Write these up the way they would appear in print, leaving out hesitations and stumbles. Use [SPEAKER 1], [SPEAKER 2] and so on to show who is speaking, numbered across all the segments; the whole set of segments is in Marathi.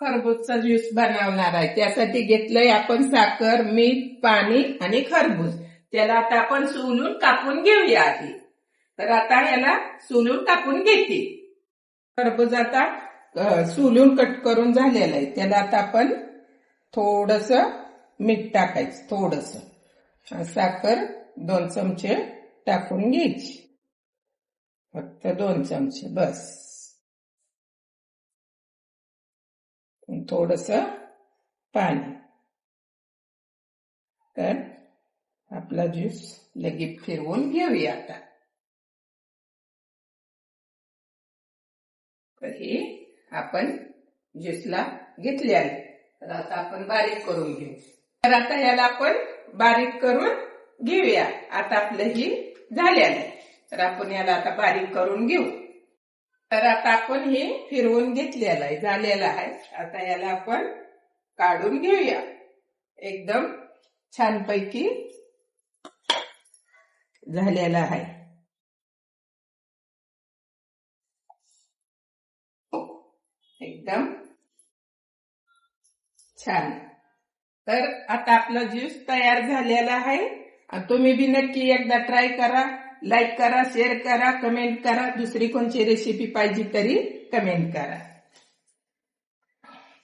[SPEAKER 1] खरबूजचा ज्यूस बनवणार आहे. त्यासाठी घेतलंय आपण साखर, मीठ, पाणी आणि खरबूज. त्याला आता आपण सोलून कापून घेऊया आधी. तर आता याला सोलून कापून घेते. खरबूज आता सोलून कट करून झालेलं आहे. त्याला आता आपण थोडस मीठ टाकायचं, थोडस साखर 2 चमचे टाकून घ्यायची, फक्त 2 चमचे बस. थोडस पाणी. तर आपला ज्यूस लगेच फिरवून घेऊया आता. तर हे आपण ज्यूसला घेतले आहे. तर आता आपण बारीक करून घेऊ. तर आता याला आपण बारीक करून घेऊया. आता आपलं ही झालेलं आहे. तर आपण याला आता बारीक करून घेऊ. तर आता आपण हे फिरवून घेतलेलं आहे, झालेलं आहे. आता याला आपण काढून घेऊया. एकदम छानपैकी झालेला आहे. एकदम छान. तर आता आपला ज्यूस तयार झालेला आहे. तुम्ही बी नक्की एकदा ट्राय करा. लाईक करा, शेअर करा, कमेंट करा. दुसरी कोणची रेसिपी पाहिजे तरी कमेंट करा.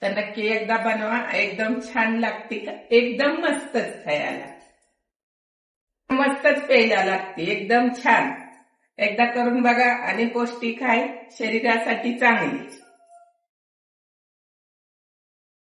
[SPEAKER 1] तर नक्की एकदा बनवा. एकदम छान लागते. एकदम मस्तच खायला, मस्तच प्यायला लागते. एकदम छान. एकदा करून बघा आणि पौष्टिक आहे, शरीरासाठी चांगली.